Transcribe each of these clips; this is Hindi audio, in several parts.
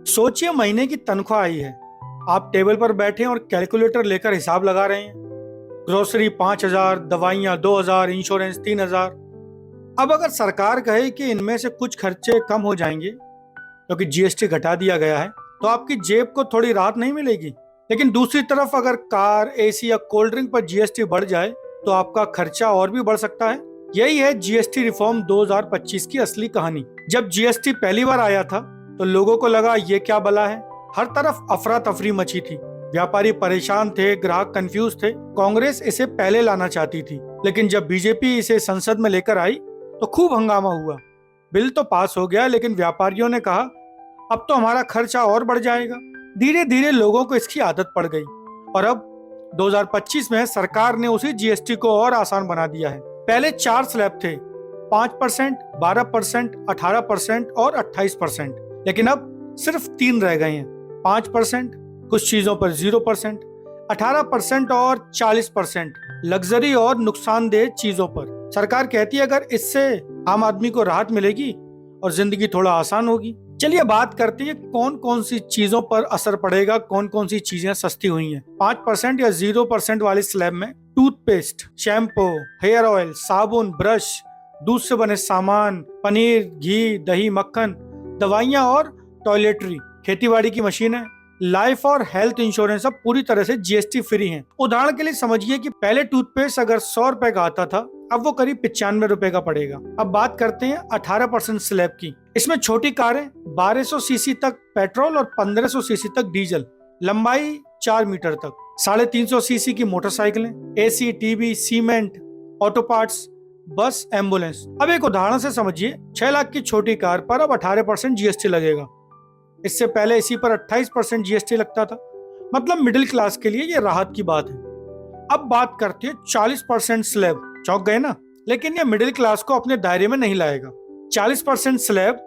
सोचिए महीने की तनख्वाह आई है। आप टेबल पर बैठे हैं और कैलकुलेटर लेकर हिसाब लगा रहे हैं। ग्रोसरी 5,000, दवाइयाँ 2,000, इंश्योरेंस 3,000। अब अगर सरकार कहे कि इनमें से कुछ खर्चे कम हो जाएंगे क्योंकि जीएसटी घटा दिया गया है, तो आपकी जेब को थोड़ी राहत नहीं मिलेगी। लेकिन दूसरी तरफ अगर कार, एसी या कोल्ड ड्रिंक पर जीएसटी बढ़ जाए तो आपका खर्चा और भी बढ़ सकता है। यही है जीएसटी रिफॉर्म 2025 की असली कहानी। जब जीएसटी पहली बार आया था तो लोगों को लगा ये क्या बला है। हर तरफ अफरा तफरी मची थी। व्यापारी परेशान थे, ग्राहक कंफ्यूज थे। कांग्रेस इसे पहले लाना चाहती थी, लेकिन जब बीजेपी इसे संसद में लेकर आई तो खूब हंगामा हुआ। बिल तो पास हो गया, लेकिन व्यापारियों ने कहा अब तो हमारा खर्चा और बढ़ जाएगा। धीरे धीरे लोगों को इसकी आदत पड़ गई और अब 2025 में सरकार ने उसी जीएसटी को और आसान बना दिया है। पहले 4 स्लैब थे, 5%, 12%, 18% और 28%। लेकिन अब सिर्फ 3 रह गए हैं, 5%, कुछ चीजों पर 0%, 18% और 40% लग्जरी और नुकसानदेह चीजों पर। सरकार कहती है अगर इससे आम आदमी को राहत मिलेगी और जिंदगी थोड़ा आसान होगी। चलिए बात करते हैं कौन कौन सी चीजों पर असर पड़ेगा, कौन कौन सी चीजें सस्ती हुई हैं। 5% या 0% वाले स्लैब में टूथपेस्ट, शैम्पू, हेयर ऑयल, साबुन, ब्रश, दूध से बने सामान, पनीर, घी, दही, मक्खन, दवाइयाँ और टॉयलेटरी, खेतीबाड़ी की मशीनें, लाइफ और हेल्थ इंश्योरेंस अब पूरी तरह से जीएसटी फ्री हैं। उदाहरण के लिए समझिए कि पहले टूथपेस्ट अगर 100 रुपए का आता था, अब वो करीब 95 रुपए का पड़ेगा। अब बात करते हैं 18% स्लैब की। इसमें छोटी कारें 1200 सीसी तक पेट्रोल और 1500 सीसी तक डीजल, लंबाई 4 मीटर तक, 350 सीसी की मोटरसाइकिलें, AC, TV, cement, auto parts, बस, एम्बुलेंस। अब एक उदाहरण से समझिए, 6 लाख की छोटी कार पर अब 18% जीएसटी लगेगा। इससे पहले इसी पर 28% जीएसटी लगता था। मतलब मिडिल क्लास के लिए ये राहत की बात है। अब बात करते हैं 40% स्लैब। चौंक गए ना? लेकिन ये मिडिल क्लास को अपने दायरे में नहीं लाएगा। 40% स्लैब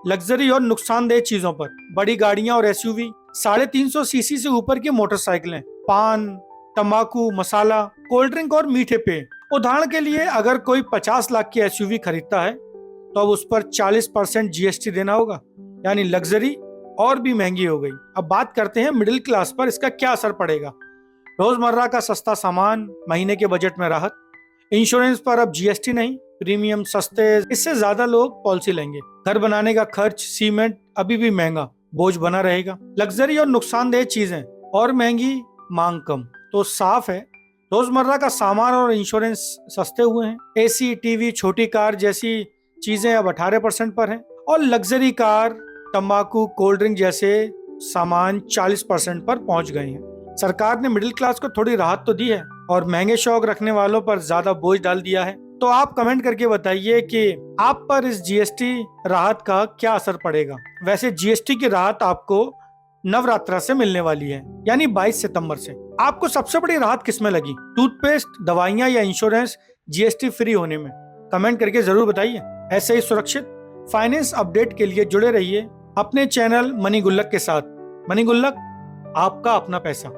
लग्जरी और नुकसानदेह चीजों पर, बड़ी गाड़ियां और एसयूवी, 350 सीसी से ऊपर की मोटरसाइकिलें, पान, तंबाकू, मसाला, कोल्ड ड्रिंक और मीठे पेय। उदाहरण के लिए अगर कोई 50 लाख की एसयूवी खरीदता है तो अब उस पर 40% जीएसटी देना होगा, यानी लग्जरी और भी महंगी हो गई। अब बात करते हैं मिडिल क्लास पर इसका क्या असर पड़ेगा। रोजमर्रा का सस्ता सामान, महीने के बजट में राहत, इंश्योरेंस पर अब जीएसटी नहीं, प्रीमियम सस्ते, इससे ज्यादा लोग पॉलिसी लेंगे। घर बनाने का खर्च, सीमेंट अभी भी महंगा, बोझ बना रहेगा। लग्जरी और नुकसानदेह चीजें और महंगी, मांग कम। तो साफ है रोजमर्रा का सामान और इंश्योरेंस सस्ते हुए हैं। एसी, टीवी, छोटी कार जैसी चीजें अब 18% पर हैं और लग्जरी कार, तंबाकू, कोल्ड ड्रिंक जैसे सामान 40% पर पहुंच गए हैं। सरकार ने मिडिल क्लास को थोड़ी राहत तो दी है और महंगे शौक रखने वालों पर ज्यादा बोझ डाल दिया है। तो आप कमेंट करके बताइए कि आप पर इस जीएसटी राहत का क्या असर पड़ेगा। वैसे जीएसटी की राहत आपको नवरात्रा से मिलने वाली है, यानी 22 सितंबर से। आपको सबसे बड़ी राहत किसमें लगी? टूथपेस्ट, दवाइयाँ या इंश्योरेंस जीएसटी फ्री होने में? कमेंट करके जरूर बताइए। ऐसे ही सुरक्षित फाइनेंस अपडेट के लिए जुड़े रहिए अपने चैनल मनी गुल्लक के साथ। मनी गुल्लक, आपका अपना पैसा।